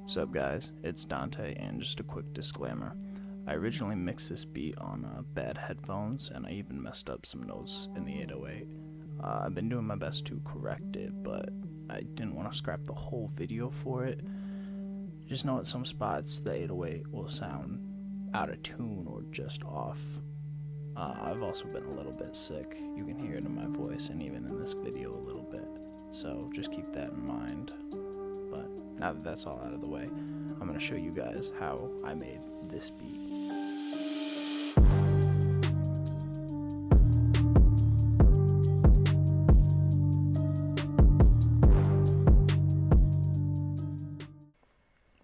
What's up guys, it's Dante, and just a quick disclaimer. I originally mixed this beat on bad headphones, and I even messed up some notes in the 808. I've been doing my best to correct it, but I didn't want to scrap the whole video for it. Just know at some spots the 808 will sound out of tune or just off. I've also been a little bit sick. You can hear it in my voice and even in this video a little bit, so just keep that in mind. But now that that's all out of the way, I'm going to show you guys how I made this beat.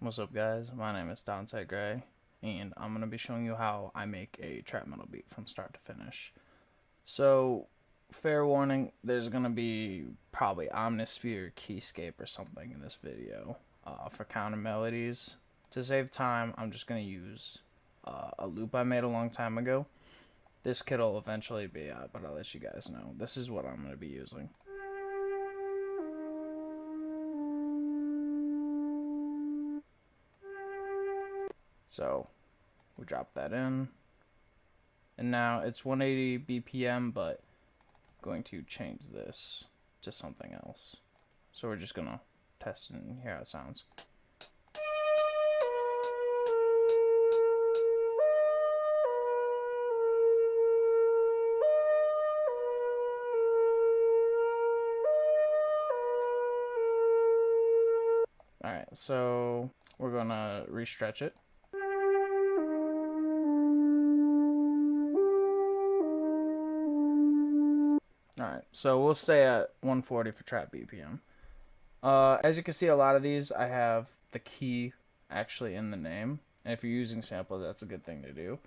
What's up guys, my name is Dante Grey, and I'm going to be showing you how I make a trap metal beat from start to finish. So, fair warning, there's going to be probably Omnisphere, Keyscape, or something in this video for counter melodies. To save time, I'm just going to use a loop I made a long time ago. This kit will eventually be out, but I'll let you guys know. This is what I'm going to be using. So, we drop that in. And now it's 180 BPM, but I'm going to change this to something else. So we're just going to test and hear how it sounds. Alright, so we're going to re-stretch it. Alright, so we'll stay at 140 for trap BPM. As you can see, a lot of these I have the key actually in the name. And if you're using samples, that's a good thing to do.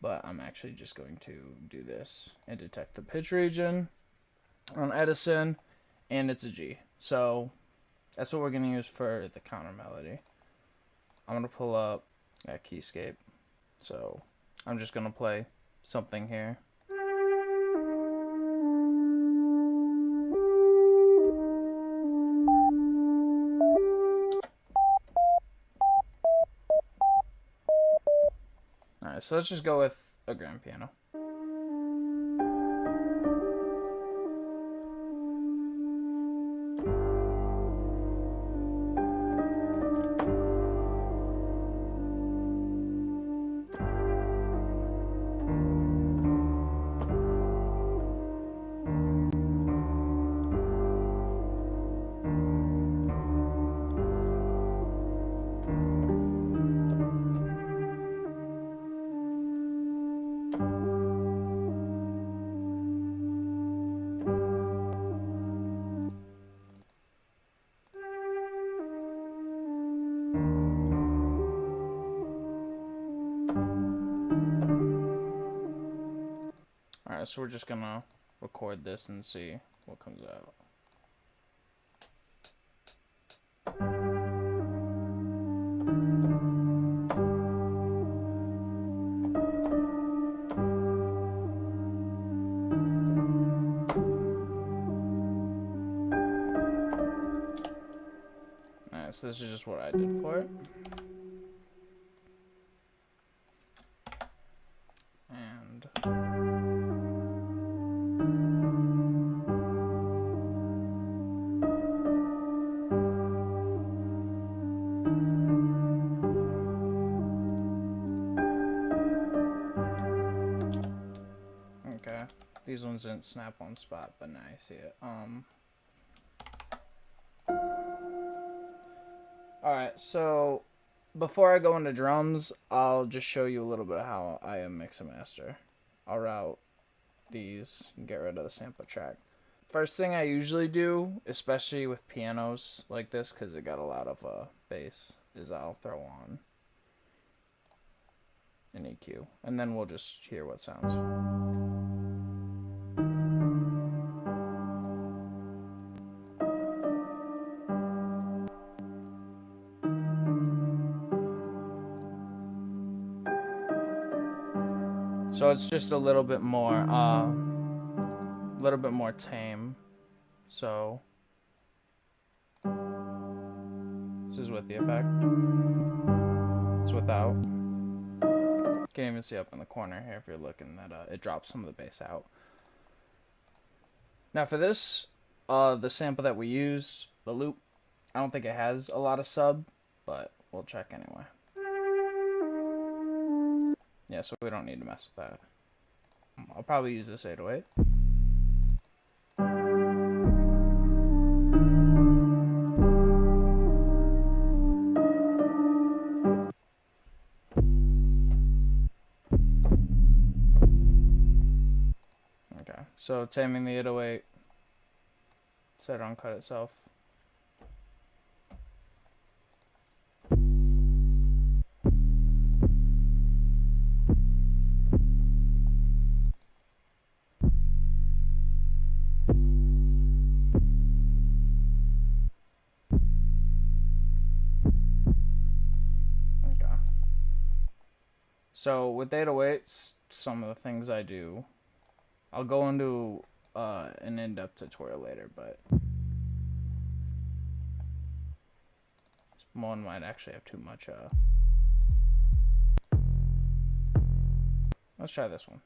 But I'm actually just going to do this and detect the pitch region on Edison, and it's a G. So that's what we're going to use for the counter melody. I'm going to pull up that Keyscape. So I'm just going to play something here. Alright, so let's just go with a grand piano. Alright, so we're just gonna record this and see what comes out. Alright, so this is just what I did for it. And okay, these ones didn't snap on spot, but now I see it. Alright, so before I go into drums, I'll just show you a little bit of how I mix and master. I'll route these and get rid of the sample track. First thing I usually do, especially with pianos like this, because it got a lot of bass, is I'll throw on an EQ, and then we'll just hear what sounds. So it's just a little bit more tame. So This is with the effect. It's without. Can't even see up in the corner here if you're looking that it drops some of the bass out. Now for this, the sample that we used, the loop, I don't think it has a lot of sub, but we'll check anyway. Yeah, so we don't need to mess with that. I'll probably use this 808. Okay, so taming the 808, set it on cut itself. So with 808s, some of the things I do, I'll go into an in-depth tutorial later, but this one might actually have too much. Let's try this one.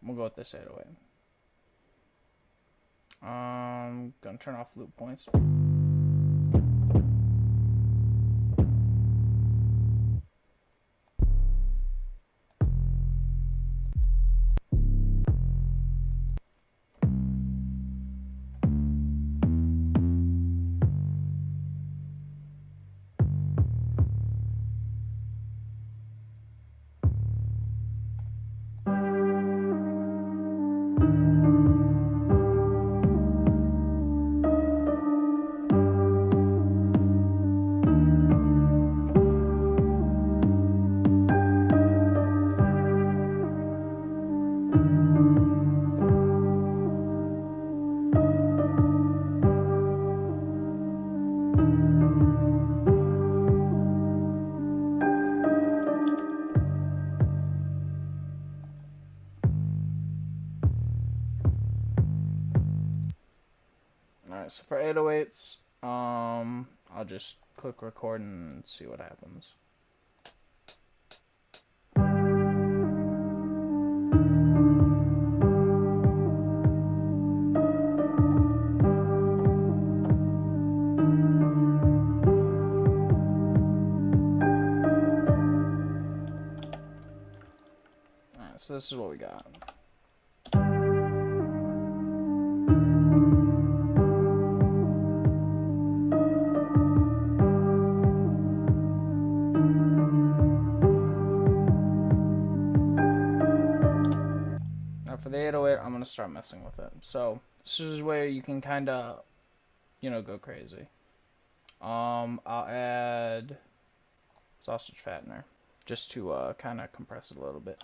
We'll go with this 808. Gonna turn off loop points. So for 808s, I'll just click record and see what happens. Alright, so this is what we got. For the 808, I'm going to start messing with it. So this is where you can kind of, go crazy. I'll add sausage fattener just to kind of compress it a little bit.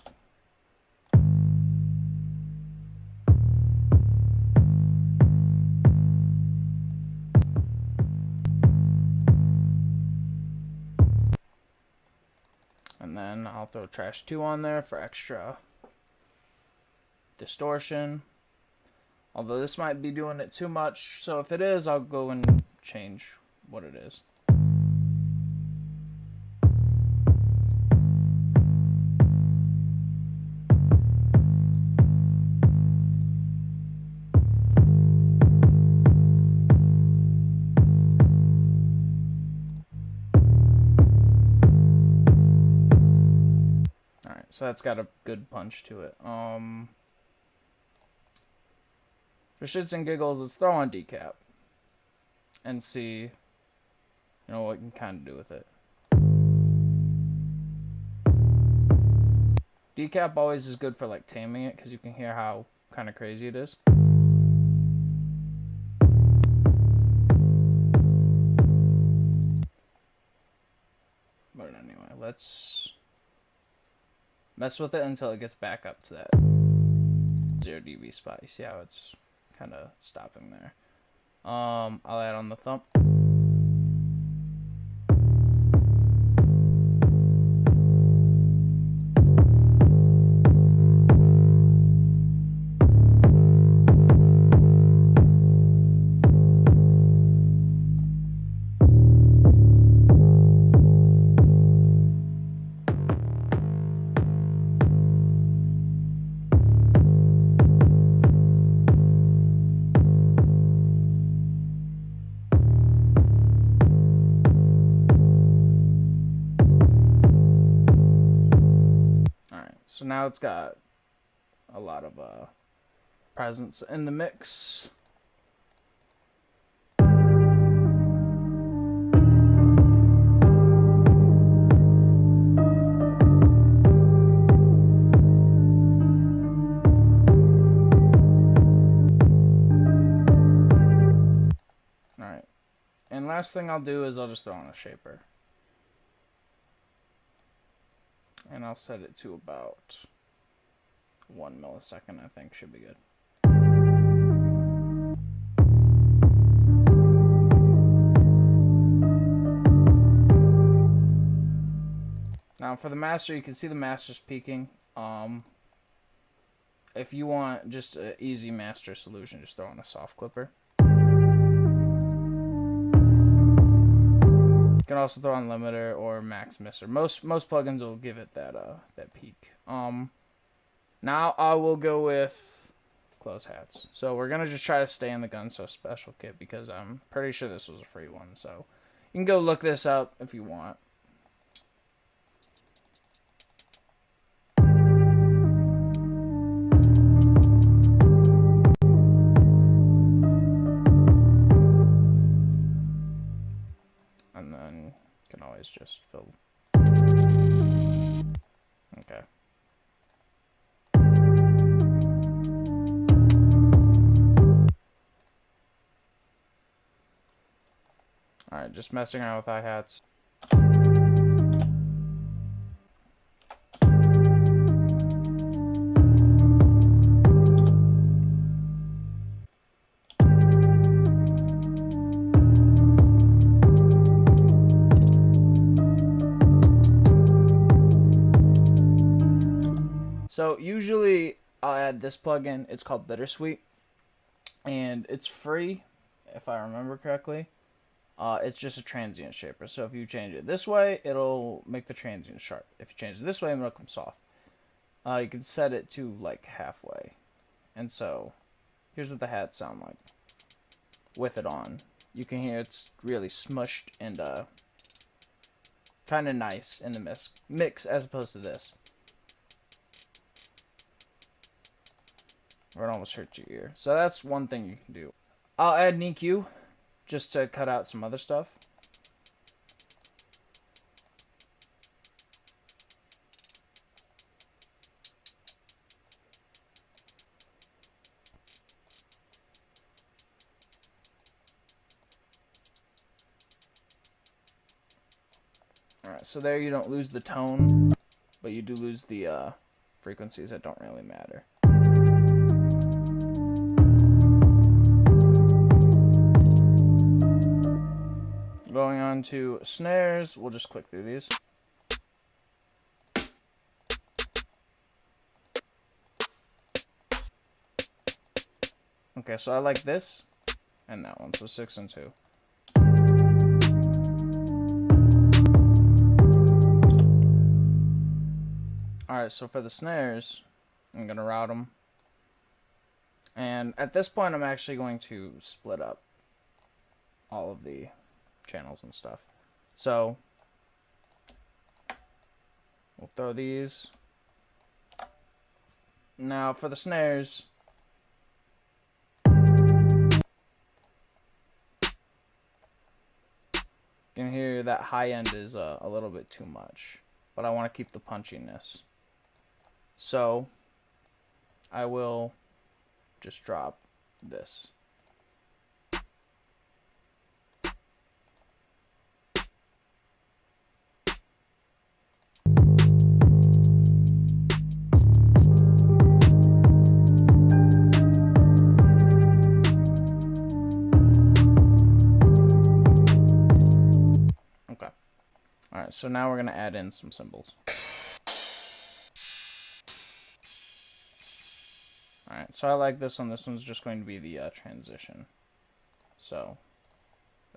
And then I'll throw trash 2 on there for extra distortion, although this might be doing it too much, so if it is, I'll go and change what it is. Alright, so that's got a good punch to it. For shits and giggles, let's throw on decap and see, what we can kind of do with it. Decap always is good for like taming it because you can hear how kind of crazy it is. But anyway, let's mess with it until it gets back up to that 0 dB spot. You see how it's kind of stopping there. I'll add on the thump. So now it's got a lot of presence in the mix. Alright. And last thing I'll do is I'll just throw on a shaper. And I'll set it to about 1 millisecond, I think should be good. Now for the master, you can see the master's peaking. If you want just an easy master solution, just throw on a soft clipper. You can also throw on limiter or max misser. Most plugins will give it that that peak. Now I will go with close hats. So we're gonna just try to stay in the Gunso special kit because I'm pretty sure this was a free one. So you can go look this up if you want. And then you can always just fill. Okay. Alright, just messing around with hi-hats. So usually I'll add this plugin. It's called Bittersweet, and it's free, if I remember correctly. It's just a transient shaper. So if you change it this way, it'll make the transient sharp. If you change it this way, it'll come soft. You can set it to like halfway. And so here's what the hats sound like with it on. You can hear it's really smushed and kind of nice in the mix as opposed to this, or it almost hurts your ear. So that's one thing you can do. I'll add an EQ just to cut out some other stuff. Alright, so there you don't lose the tone, but you do lose the frequencies that don't really matter. Going on to snares, we'll just click through these. Okay, so I like this and that one, so 6 and 2. Alright, so for the snares, I'm going to route them. And at this point, I'm actually going to split up all of the channels and stuff. So we'll throw these. Now for the snares, you can hear that high end is a little bit too much, but I want to keep the punchiness. So I will just drop this. Okay. Alright, so now we're going to add in some cymbals. Alright, so I like this one. This one's just going to be the transition. So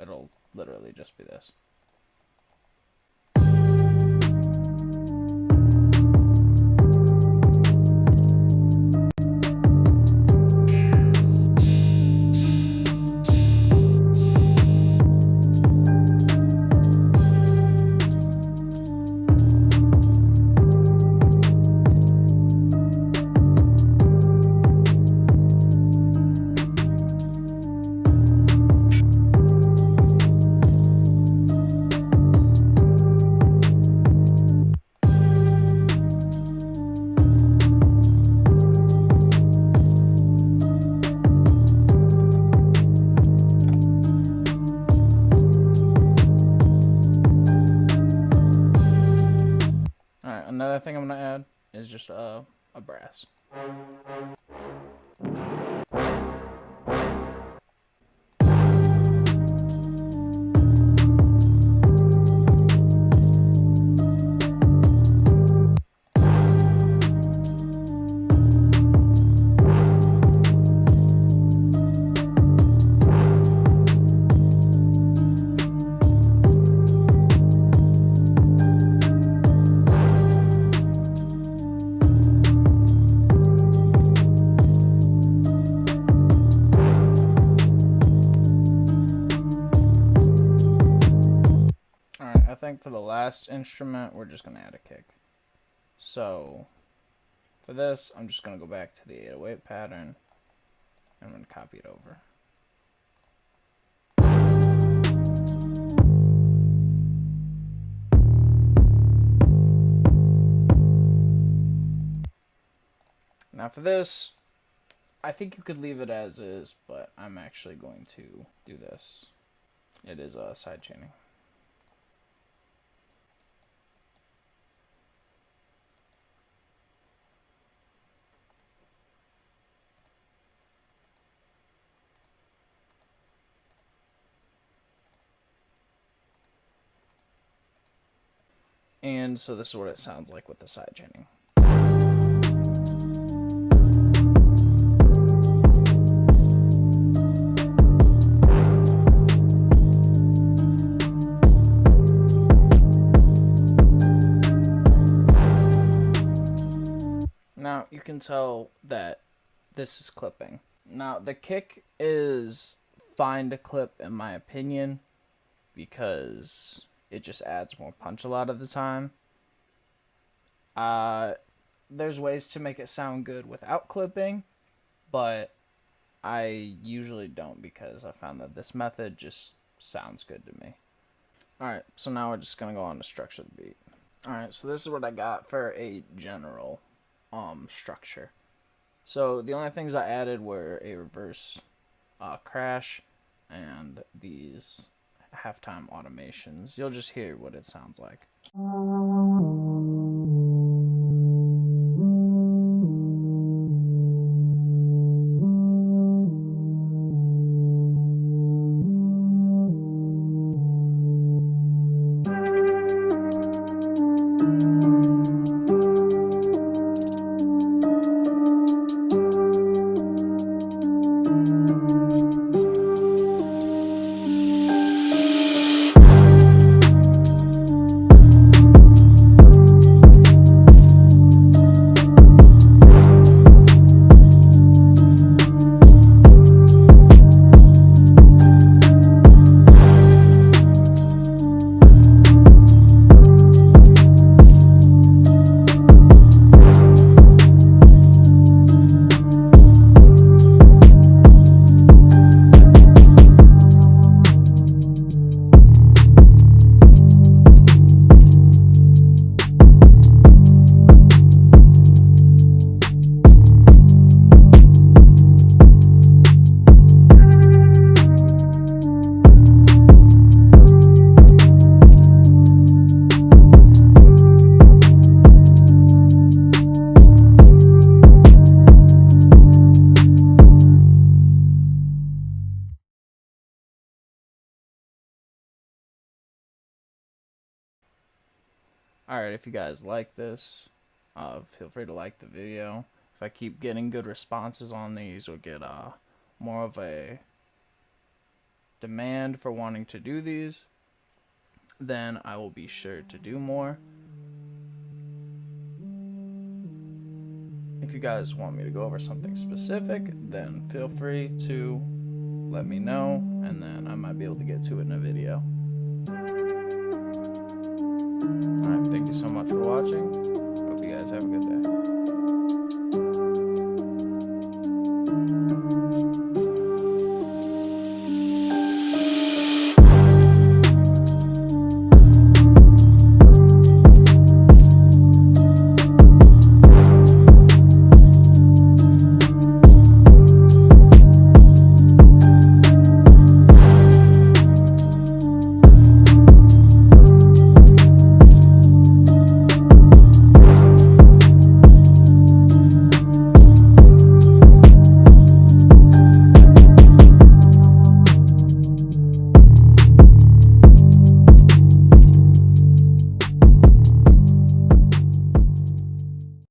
it'll literally just be this. Another thing I'm going to add is just a brass. Alright, I think for the last instrument, we're just going to add a kick. So, for this, I'm just going to go back to the 808 pattern, and I'm going to copy it over. Now for this, I think you could leave it as is, but I'm actually going to do this. It is side chaining. And so this is what it sounds like with the side chaining. Now you can tell that this is clipping. Now the kick is fine to clip in my opinion because it just adds more punch a lot of the time. There's ways to make it sound good without clipping, but I usually don't because I found that this method just sounds good to me. Alright, so now we're just going to go on to structure the beat. Alright, so this is what I got for a general structure. So the only things I added were a reverse crash and these halftime automations. You'll just hear what it sounds like. Alright, if you guys like this, feel free to like the video. If I keep getting good responses on these or get more of a demand for wanting to do these, then I will be sure to do more. If you guys want me to go over something specific, then feel free to let me know, and then I might be able to get to it in a video. Alright, thank you so much for watching.